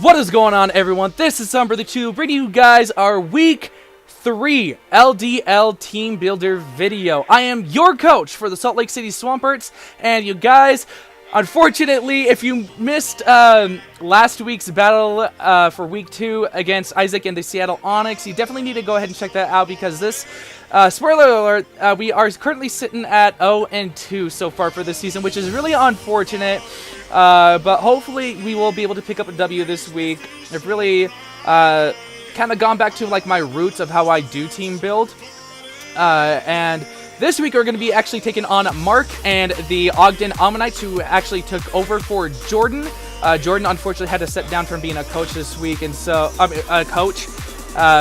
What is going on, everyone? This is Swampert the Tube, bringing you guys our Week 3 LDL Team Builder video. I am your coach for the Salt Lake City Swamperts, and you guys, unfortunately, if you missed last week's battle for Week 2 against Isaac and the Seattle Onyx, you definitely need to go ahead and check that out, because this, spoiler alert, we are currently sitting at 0-2 so far for this season, which is really unfortunate. But hopefully we will be able to pick up a W this week. I've really kind of gone back to like my roots of how I do team build. And this week we're going to be actually taking on Mark and the Ogden Omanyte, who actually took over for Jordan. Jordan unfortunately had to step down from being a coach this week, and so a coach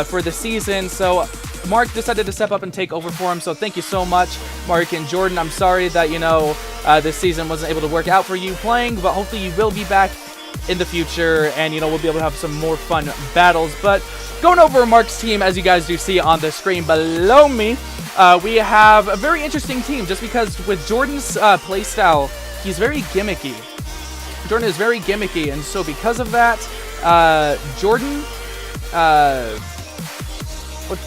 for the season. So Mark decided to step up and take over for him, so thank you so much, Mark and Jordan. I'm sorry that, you know, this season wasn't able to work out for you playing, but hopefully you will be back in the future, and, you know, we'll be able to have some more fun battles. But going over Mark's team, as you guys do see on the screen below me, we have a very interesting team, just because with Jordan's playstyle, he's very gimmicky. Jordan is very gimmicky, and so because of that, Jordan...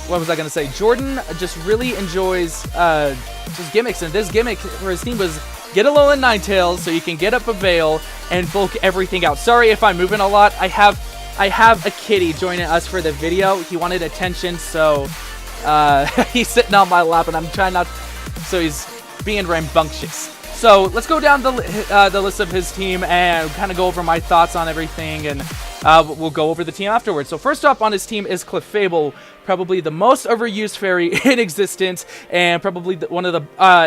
What was I going to say? Jordan just really enjoys just gimmicks, and this gimmick for his team was get a Alolan Ninetales so you can get up a Veil and bulk everything out. Sorry if I'm moving a lot. I have a kitty joining us for the video. He wanted attention, so he's sitting on my lap, and I'm trying not... So he's being rambunctious. So let's go down the list of his team and kind of go over my thoughts on everything, and we'll go over the team afterwards. So first up on his team is Clefable, probably the most overused fairy in existence, and probably one of the,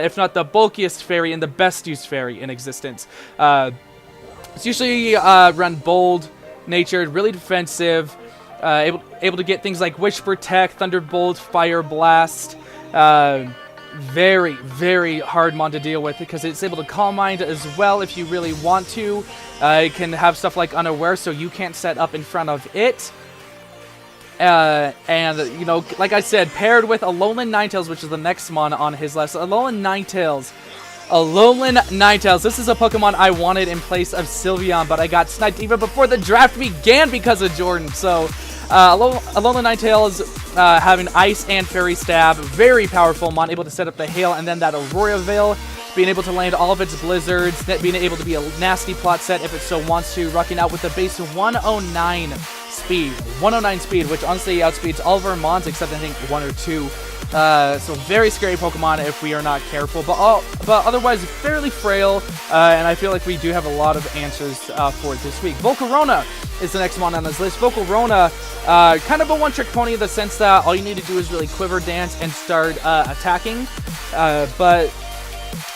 if not the bulkiest fairy and the best used fairy in existence. It's usually run bold, natured, really defensive, able to get things like Wish Protect, Thunderbolt, Fire Blast. Very, very hard mon to deal with, because it's able to Calm Mind as well if you really want to. It can have stuff like Unaware, so you can't set up in front of it. And, you know, like I said, paired with Alolan Ninetales, which is the next mon on his list. Alolan Ninetales. Alolan Ninetales. This is a Pokemon I wanted in place of Sylveon, but I got sniped even before the draft began because of Jordan. So, Alolan Ninetales having Ice and Fairy Stab. Very powerful mon, able to set up the Hail, and then that Aurora Veil, being able to land all of its Blizzards, being able to be a nasty plot set if it so wants to, rocking out with the base 109 speed. 109 speed, which honestly outspeeds all of our mons except I think one or two. So very scary Pokemon if we are not careful, but otherwise fairly frail, and I feel like we do have a lot of answers for it this week. Volcarona is the next mon on this list. Volcarona, kind of a one-trick pony in the sense that all you need to do is really Quiver Dance and start attacking, but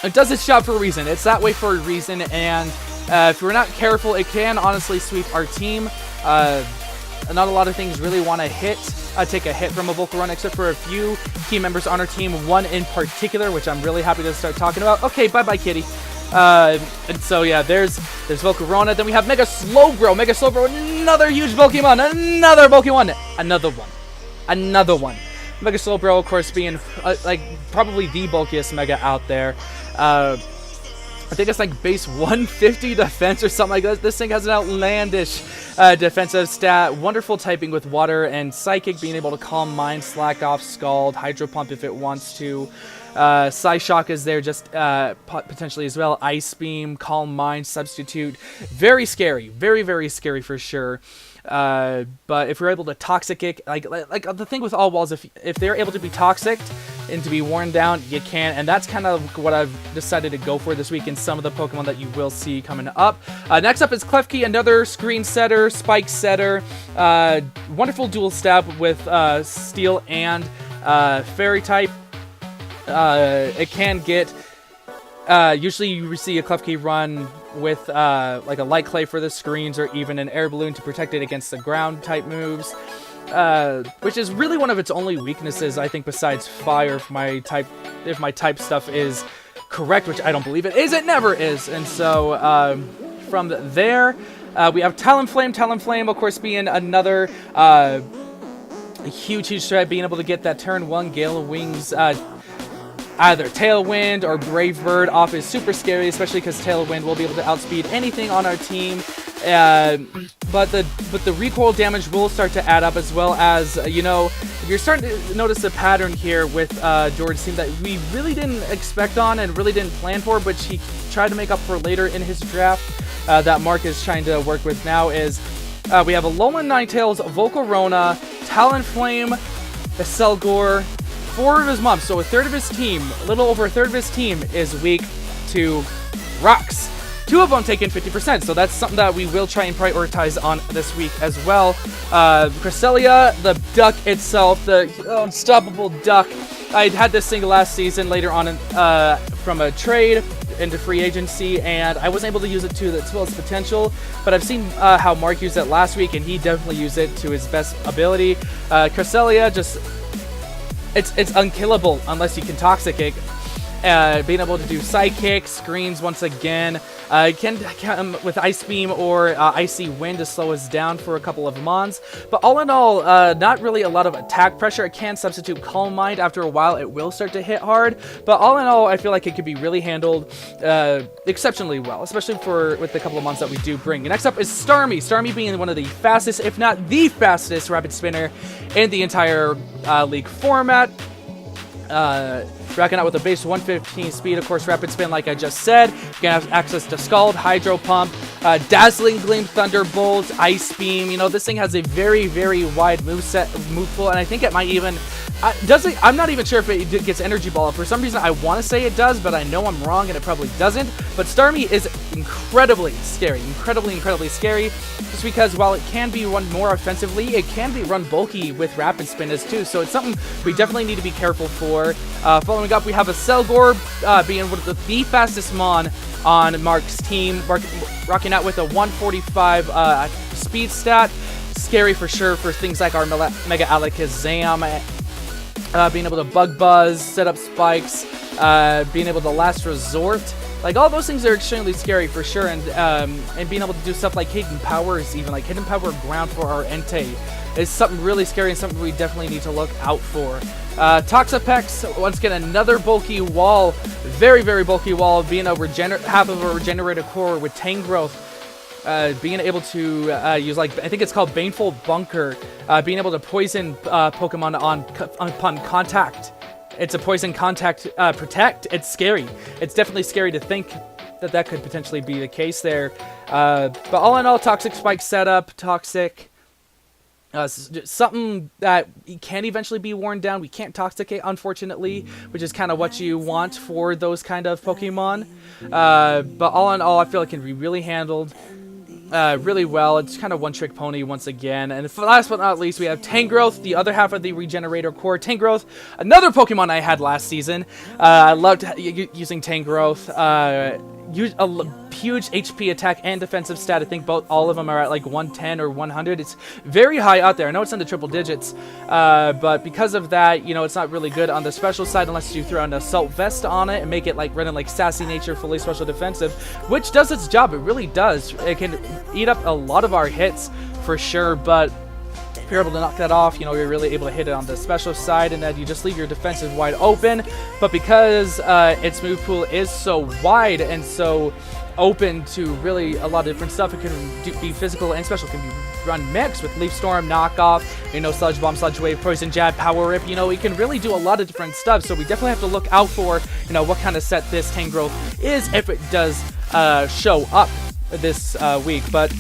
it does its job for a reason. It's that way for a reason, and if we're not careful, it can honestly sweep our team. Not a lot of things really want to take a hit from a Volcarona, except for a few key members on our team, one in particular, which I'm really happy to start talking about. Okay, bye-bye, kitty. And so, yeah, there's Volcarona. Then we have Mega Slowbro. Mega Slowbro, another huge Pokemon. Another Pokemon. Another one. Mega Slowbro, of course, being, like, probably the bulkiest Mega out there. I think it's like base 150 defense or something like that. This thing has an outlandish defensive stat. Wonderful typing with Water and Psychic, being able to Calm Mind, Slack Off, Scald, Hydro Pump if it wants to. Psyshock is there just potentially as well. Ice Beam, Calm Mind, Substitute. Very scary. Very, very scary for sure. But if we're able to Toxic Kick, like the thing with all walls, if they're able to be toxic and to be worn down, you can, and that's kind of what I've decided to go for this week in some of the Pokemon that you will see coming up. Next up is Klefki, another Screen Setter, Spike Setter, wonderful dual stab with Steel and Fairy type. It can get, usually you see a Klefki run with like a Light Clay for the screens, or even an Air Balloon to protect it against the ground type moves, which is really one of its only weaknesses, I think, besides fire. If my type stuff is correct, which I don't believe it is, it never is. And so from there, we have Talonflame. Talonflame, of course, being another huge threat, being able to get that turn 1 Gale Wings Either Tailwind or Brave Bird off is super scary, especially because Tailwind will be able to outspeed anything on our team. But the recoil damage will start to add up, as well as, you know, if you're starting to notice a pattern here with George's team that we really didn't expect on and really didn't plan for, which he tried to make up for later in his draft, that Mark is trying to work with now, is we have Alolan Ninetales, Volcarona, Talonflame, Selgor, 4 of his mobs, so a third of his team, a little over a third of his team is weak to rocks. 2 of them taking 50%, so that's something that we will try and prioritize on this week as well. Cresselia, the duck itself, the unstoppable duck. I had this thing last season later on from a trade into free agency, and I wasn't able to use it to its fullest potential, but I've seen how Mark used it last week, and he definitely used it to his best ability. Cresselia, just, it's unkillable unless you can Toxic Kick. Being able to do Psychic, screens once again. Can come with Ice Beam or Icy Wind to slow us down for a couple of mons. But all in all, not really a lot of attack pressure. It can substitute Calm Mind. After a while, it will start to hit hard. But all in all, I feel like it could be really handled exceptionally well, especially with the couple of mons that we do bring. And next up is Starmie. Starmie being one of the fastest, if not the fastest, Rapid Spinner in the entire League format. Racking out with a base 115 speed, of course, Rapid Spin, like I just said. You can have access to Scald, Hydro Pump, Dazzling Gleam, Thunderbolt, Ice Beam. You know, this thing has a very, very wide move pool, and I think it might even... I'm not even sure if it gets Energy Ball. For some reason, I want to say it does, but I know I'm wrong, and it probably doesn't. But Starmie is incredibly scary. Incredibly scary. Just because while it can be run more offensively, it can be run bulky with Rapid Spin as too. So it's something we definitely need to be careful for. Following up, we have a Selgor being one of the fastest mon on Mark's team. Rocking out with a 145 speed stat. Scary for sure for things like our Mega Alakazam. Being able to Bug Buzz, set up spikes, being able to Last Resort. Like, all those things are extremely scary for sure, and being able to do stuff like Hidden Powers, even like Hidden Power Ground for our Entei, is something really scary and something we definitely need to look out for. Toxapex, once again, another bulky wall, very bulky wall, being a half of a regenerated core with Tangrowth. Being able to use, like, I think it's called Baneful Bunker, being able to poison Pokemon upon contact. It's a poison contact protect. It's scary. It's definitely scary to think that could potentially be the case there. But all in all, Toxic Spike setup, Toxic. Something that can eventually be worn down. We can't Toxicate, unfortunately, which is kind of what you want for those kind of Pokemon. But all in all, I feel it can be really handled really well. It's kind of one-trick pony once again. And last but not least, we have Tangrowth, the other half of the Regenerator core. Tangrowth, another Pokemon I had last season. I loved using Tangrowth. A huge HP attack and defensive stat. I think all of them are at like 110 or 100. It's very high out there. I know it's in the triple digits, but because of that, you know, it's not really good on the special side unless you throw an Assault Vest on it and make it like running like Sassy Nature, fully special defensive, which does its job. It really does. It can eat up a lot of our hits for sure, but if you're able to knock that off, you know, you're really able to hit it on the special side, and then you just leave your defensive wide open. But because its move pool is so wide and so open to really a lot of different stuff, it can be physical and special. It can be run mixed with Leaf Storm, Knockoff, you know, Sludge Bomb, Sludge Wave, Poison Jab, Power Rip. You know, it can really do a lot of different stuff. So we definitely have to look out for, you know, what kind of set this Tangrowth is if it does show up this week. But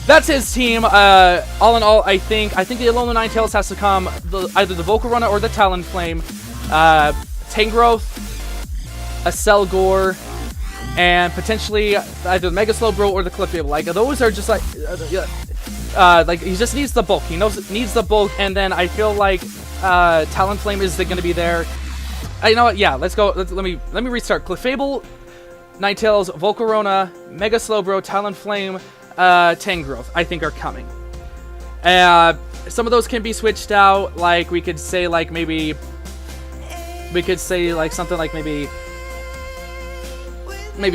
that's his team. All in all, I think the Alolan Ninetales has to come either the Volcarona or the Talonflame. Tangrowth, a Selgor, and potentially either the Mega Slowbro or the Clefable. Like, those are just like he just needs the bulk. He needs the bulk, and then I feel like Talonflame is going to be there. You know what? Yeah, let's go. Let me restart. Clefable, Ninetales, Volcarona, Mega Slowbro, Talonflame, Tangrowth, I think, are coming. Some of those can be switched out. Like, we could say like maybe something like maybe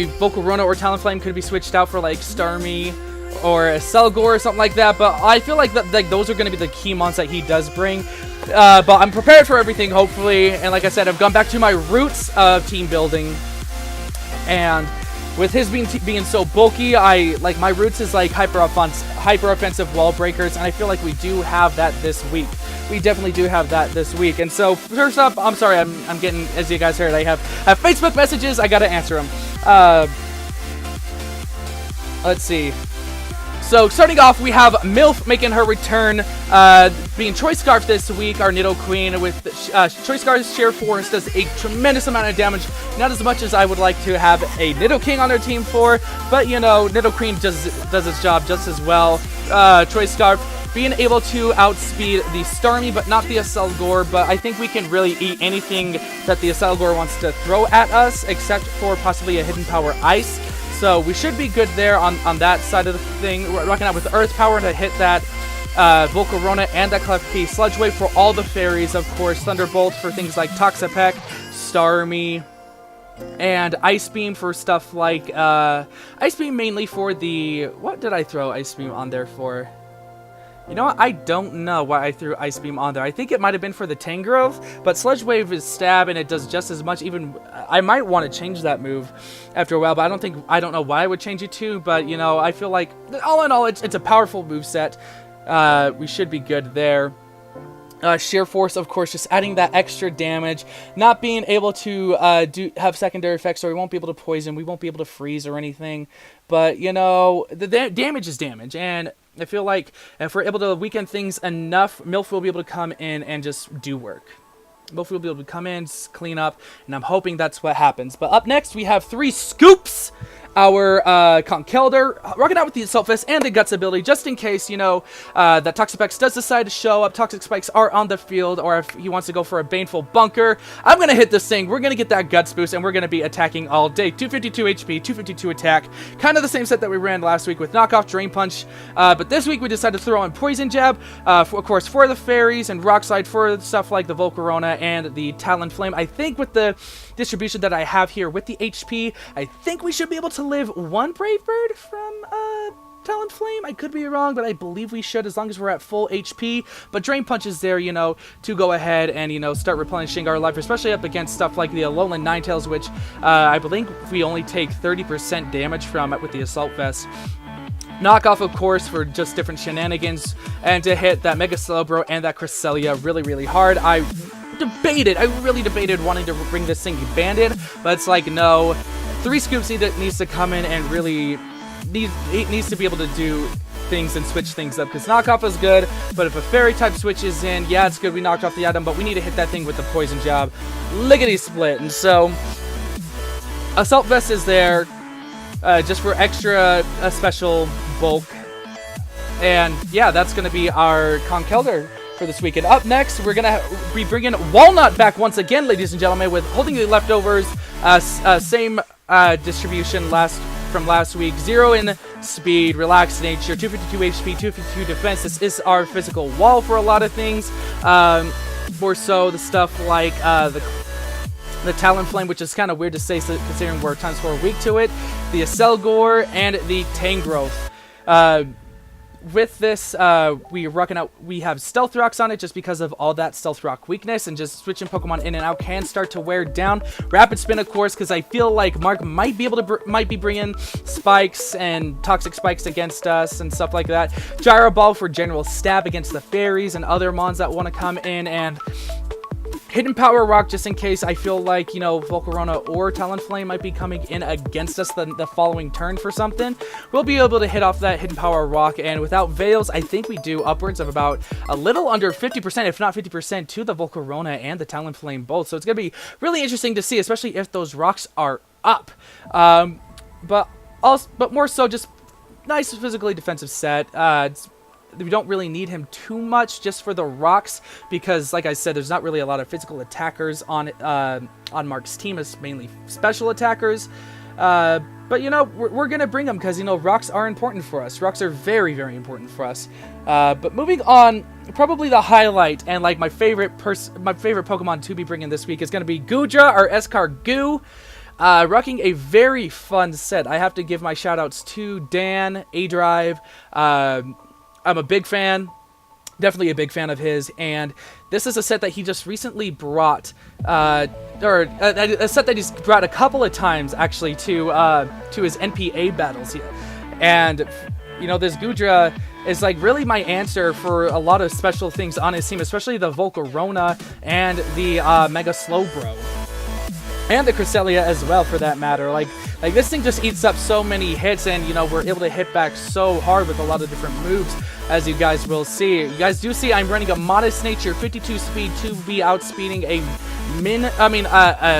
Volcarona or Talonflame could be switched out for like Starmie or a Selgor or something like that. But I feel like those are going to be the key mons that he does bring. But I'm prepared for everything, hopefully. And like I said, I've gone back to my roots of team building. And with his being so bulky, like my roots is like hyper offensive wall breakers, and I feel like we do have that this week. We definitely do have that this week. And so first up, I'm sorry, I'm getting, as you guys heard, I have Facebook messages. I gotta answer them. Let's see. So starting off, we have MILF making her return, being Choice Scarf this week, our Nido Queen. With Choice Scarf's Sheer Force does a tremendous amount of damage, not as much as I would like to have a Nido King on their team for, but you know, Nido Queen does its job just as well. Choice Scarf being able to outspeed the Starmie, but not the Aselgor, but I think we can really eat anything that the Aselgor wants to throw at us, except for possibly a Hidden Power Ice. So we should be good there on that side of the thing. We're rocking out with Earth Power to hit that Volcarona and that Clef Key Sludge Wave for all the fairies, of course. Thunderbolt for things like Toxapeck, Starmie, and Ice Beam for stuff like... Ice Beam mainly for the... What did I throw Ice Beam on there for? You know what? I don't know why I threw Ice Beam on there. I think it might have been for the Tangrowth, but Sludge Wave is stab and it does just as much. Even I might want to change that move after a while, but I don't know why I would change it to, but you know, I feel like all in all it's a powerful moveset. We should be good there. Sheer Force, of course, just adding that extra damage, not being able to have secondary effects, so we won't be able to poison, we won't be able to freeze or anything, but you know, the damage is damage, and I feel like if we're able to weaken things enough, MILF will be able to come in and just do work. MILF will be able to come in, clean up, and I'm hoping that's what happens. But up next, we have 3 Scoops. Our Conkeldurr, rocking out with the Assault Vest and the Guts ability, just in case, you know, that Toxapex does decide to show up, Toxic Spikes are on the field, or if he wants to go for a Baneful Bunker, I'm going to hit this thing, we're going to get that Guts boost, and we're going to be attacking all day. 252 HP, 252 attack, kind of the same set that we ran last week with Knockoff, Drain Punch, but this week we decided to throw in Poison Jab, of course, for the Fairies, and Rock Slide for stuff like the Volcarona and the Talonflame. I think with the distribution that I have here with the HP, I think we should be able to live 1 Brave Bird from Talonflame. I could be wrong, but I believe we should, as long as we're at full HP. But Drain Punch is there, you know, to go ahead and, you know, start replenishing our life, especially up against stuff like the Alolan Ninetales, which I believe we only take 30% damage from it with the Assault Vest. Knockoff, of course, for just different shenanigans, and to hit that Mega Slowbro and that Cresselia really, really hard. I really debated wanting to bring this thing banded, but it's like, no. 3 Scoops needs to come in and really needs to be able to do things and switch things up, because Knockoff is good, but if a Fairy type switches in, yeah, it's good, we knocked off the item, but we need to hit that thing with the Poison Jab. Lickety split. And so Assault Vest is there just for extra special bulk, and yeah, that's going to be our Conkeldurr for this weekend. Up next, we're gonna be bringing Walnut back once again, ladies and gentlemen, with holding the leftovers, same distribution from last week. 0 in speed, relaxed nature, 252 HP, 252 defense. This is our physical wall for a lot of things. More so the stuff like the Talonflame, which is kind of weird to say considering we're times 4 weak to it. The Aselgor and the Tangrowth. With this, we have Stealth Rocks on it just because of all that Stealth Rock weakness, and just switching Pokemon in and out can start to wear down. Rapid Spin, of course, because I feel like Mark might be bringing spikes and toxic spikes against us and stuff like that. Gyro Ball for general stab against the Fairies and other mons that want to come in, and Hidden Power Rock, just in case I feel like, you know, Volcarona or Talonflame might be coming in against us the following turn for something. We'll be able to hit off that Hidden Power Rock, and without Veils, I think we do upwards of about a little under 50%, if not 50%, to the Volcarona and the Talonflame both. So it's going to be really interesting to see, especially if those rocks are up. But more so just nice physically defensive set. We don't really need him too much just for the rocks, because like I said, there's not really a lot of physical attackers on Mark's team. It's mainly special attackers, but you know, we're gonna bring them because, you know, rocks are important for us. Rocks are very, very important for us. But moving on, probably the highlight and like my favorite Pokemon to be bringing this week is gonna be Goodra, or Escargot. Rocking a very fun set. I have to give my shout outs to Dan, A-Drive. I'm a big fan. Definitely a big fan of his, and this is a set that he just recently brought, a set that he's brought a couple of times actually to his NPA battles here, and you know, this Gudra is like really my answer for a lot of special things on his team, especially the Volcarona and the Mega Slowbro. And the Cresselia as well, for that matter. Like this thing just eats up so many hits, and you know, we're able to hit back so hard with a lot of different moves, as you guys will see. You guys do see I'm running a Modest Nature, 52 speed, 2B outspeeding a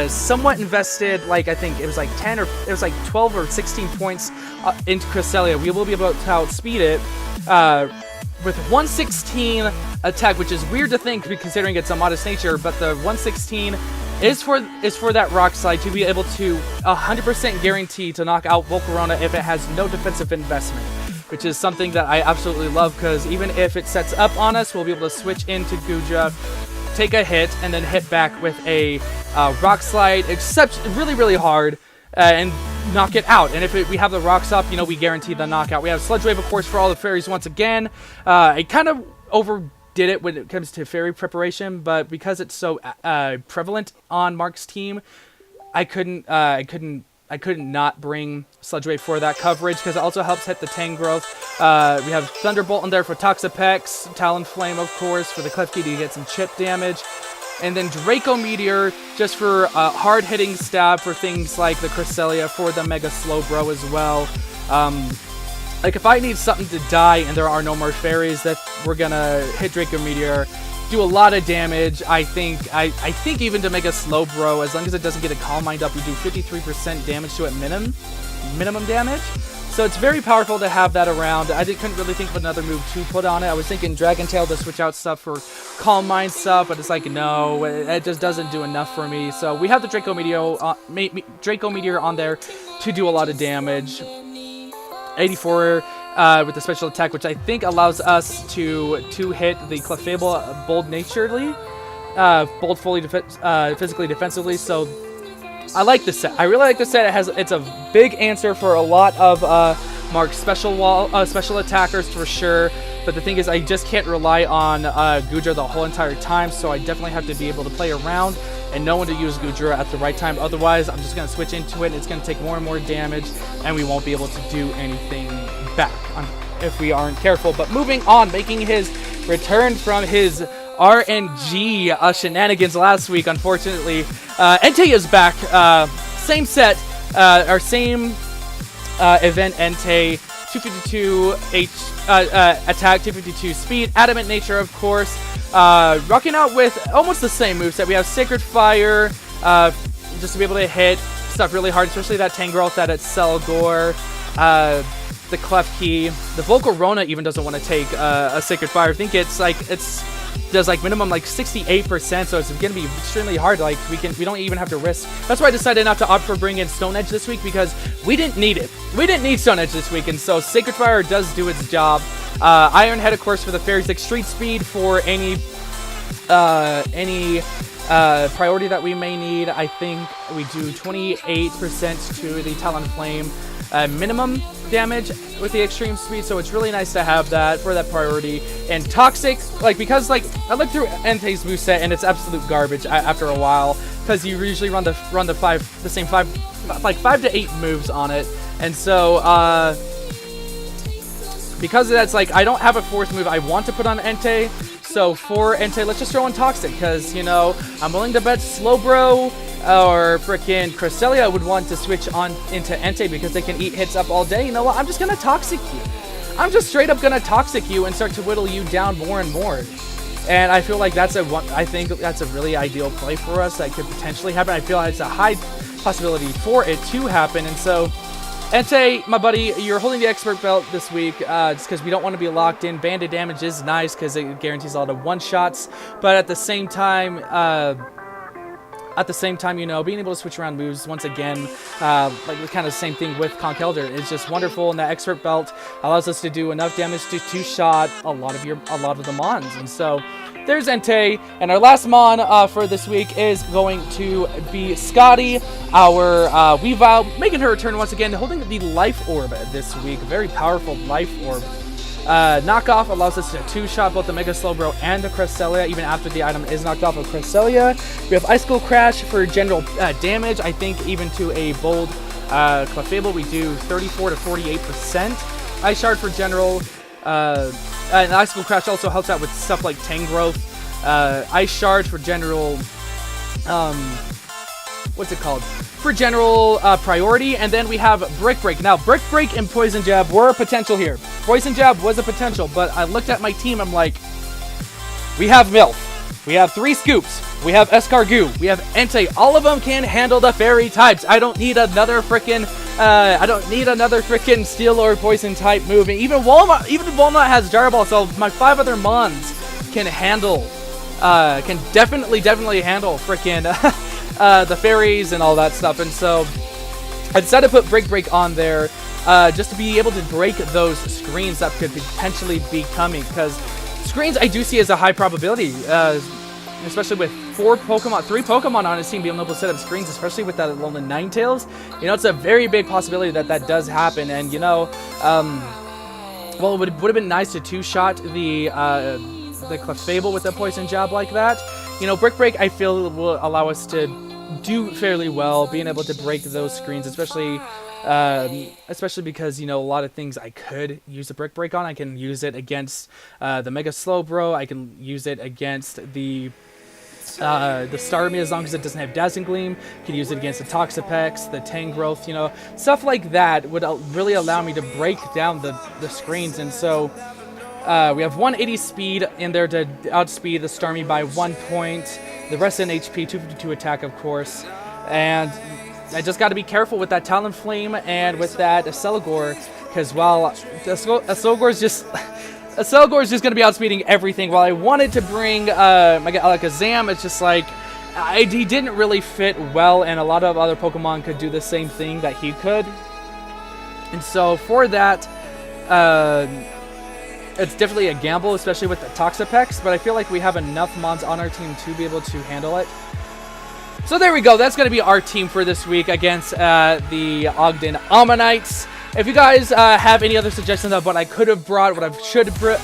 somewhat invested, like I think it was like 10 or it was like 12 or 16 points into Cresselia. We will be able to outspeed it with 116 attack, which is weird to think considering it's a Modest Nature, but the 116 is for that Rock Slide to be able to 100% guarantee to knock out Volcarona if it has no defensive investment, which is something that I absolutely love, because even if it sets up on us, we'll be able to switch into Gudra, take a hit, and then hit back with a Rock Slide, except really hard, and knock it out. And if we have the rocks up, you know, we guarantee the knockout. We have Sludge Wave, of course, for all the fairies once again. I kind of overdid it when it comes to fairy preparation, but because it's so prevalent on Mark's team, I couldn't not bring Sludge Wave for that coverage, because it also helps hit the Tangrowth. We have Thunderbolt in there for Toxapex, Talonflame, of course, for the Klefki to get some chip damage, and then Draco Meteor just for hard-hitting stab for things like the Cresselia, for the Mega Slowbro as well. Like, if I need something to die and there are no more fairies, that we're gonna hit Draco Meteor, do a lot of damage. I think even to Mega Slowbro, as long as it doesn't get a Calm Mind up, we do 53% damage to it minimum damage. So it's very powerful to have that around. I couldn't really think of another move to put on it. I was thinking Dragon Tail to switch out stuff for Calm Mind stuff, but it's like, no, it just doesn't do enough for me. So we have the Draco Meteor on there to do a lot of damage. 84 with the special attack, which I think allows us to hit the Clefable Bold Naturedly, Bold fully physically defensively. So I like this set. I really like this set. It's a big answer for a lot of Mark's special attackers for sure. But the thing is, I just can't rely on Gudra the whole entire time, so I definitely have to be able to play around and know when to use Gudra at the right time. Otherwise, I'm just going to switch into it. It's going to take more and more damage, and we won't be able to do anything back if we aren't careful. But moving on, making his return from his RNG shenanigans last week, unfortunately, Entei is back. Same set, our same event, Entei, 252 attack, 252 speed, adamant nature, of course. Rocking out with almost the same moveset. We have Sacred Fire, just to be able to hit stuff really hard, especially that Tangrowth, that it's Celgor, the Klefki. The Volcarona even doesn't want to take a Sacred Fire. I think it's does like minimum like 68%, so it's gonna be extremely hard. Like we don't even have to risk. That's why I decided not to opt for bringing in Stone Edge this week, because we didn't need it. We didn't need Stone Edge this week, and so Sacred Fire does do its job. Iron Head, of course, for the fairies, like Street Speed for any priority that we may need. I think we do 28% to the Talonflame minimum damage with the extreme speed, so it's really nice to have that for that priority. And Toxic, because I looked through Entei's moveset and it's absolute garbage after a while, because you usually run the same five to 8 moves on it, and so because of that, it's like I don't have a 4th move I want to put on Entei. So for Entei, let's just throw in Toxic, because, you know, I'm willing to bet Slowbro or frickin' Cresselia would want to switch on into Entei because they can eat hits up all day. You know what? I'm just gonna Toxic you. I'm just straight up gonna Toxic you and start to whittle you down more and more. And I feel like I think that's a really ideal play for us that could potentially happen. I feel like it's a high possibility for it to happen. And so, Entei, my buddy, you're holding the expert belt this week, just because we don't want to be locked in. Banded damage is nice because it guarantees a lot of one-shots, but at the same time, you know, being able to switch around moves once again, like kind of the same thing with Conch Elder, is just wonderful. And that expert belt allows us to do enough damage to two-shot a lot of the mons. And so there's Entei, and our last mon for this week is going to be Scotty, our Weavile, making her return once again, holding the Life Orb this week. Very powerful Life Orb. Knockoff allows us to two-shot both the Mega Slowbro and the Cresselia, even after the item is knocked off of Cresselia. We have Icicle Crash for general damage. I think even to a bold Clefable, we do 34 to 48%. Ice Shard for general. And Icicle Crash also helps out with stuff like Tangrowth. Ice Shard for general. What's it called? For general priority, and then we have Brick Break. Now, Brick Break and Poison Jab were a potential here. Poison Jab was a potential, but I looked at my team, I'm like, we have MILF, we have 3 Scoops, we have Escargot, we have Entei. All of them can handle the fairy types. I don't need another freaking Steel or Poison type move. And even Walnut has Gyro Ball, so my 5 other Mons can handle, can definitely handle freaking the fairies and all that stuff. And so I decided to put Brick Break on there just to be able to break those screens that could potentially be coming, because screens I do see as a high probability, especially with 3 Pokemon on his team being able to set up screens, especially with that Alolan Ninetales. You know, it's a very big possibility that does happen. And you know, well, it would have been nice to two-shot the Clefable with a Poison Jab like that. You know, Brick Break, I feel, will allow us to do fairly well, being able to break those screens, especially because, you know, a lot of things I could use the Brick Break on. I can use it against the Mega Slowbro. I can use it against the Starmie, as long as it doesn't have Dazzling Gleam. You can use it against the Toxapex, the Tangrowth, you know, stuff like that would really allow me to break down the screens. And so we have 180 speed in there to outspeed the Starmie by 1 point. The rest in HP, 252 attack, of course. And I just got to be careful with that Talonflame and with that Accelgor, because while Accelgor is just going to be outspeeding everything. While I wanted to bring Mega Alakazam, it's just like he didn't really fit well, and a lot of other Pokemon could do the same thing that he could. And so for that, it's definitely a gamble, especially with the Toxapex, but I feel like we have enough Mons on our team to be able to handle it. So there we go. That's going to be our team for this week against the Ogden Omanytes. If you guys have any other suggestions of what I could have brought, what I should have brought,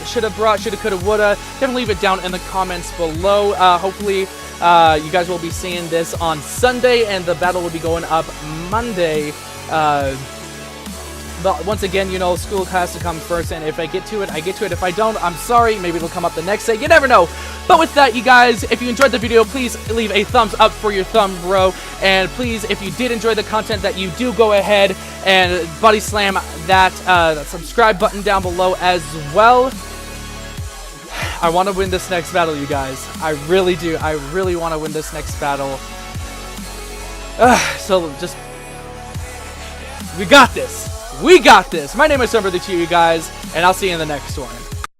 shoulda, coulda, woulda, definitely leave it down in the comments below. Hopefully, you guys will be seeing this on Sunday, and the battle will be going up Monday. But once again, you know, school has to come first, and if I get to it, I get to it. If I don't, I'm sorry. Maybe it'll come up the next day. You never know. But with that, you guys, if you enjoyed the video, please leave a thumbs up for your thumb, bro. And please, if you did enjoy the content, that you do go ahead and body slam that subscribe button down below as well. I want to win this next battle, you guys. I really do. I really want to win this next battle. So just, we got this. We got this. My name is Swampert, you guys, and I'll see you in the next one.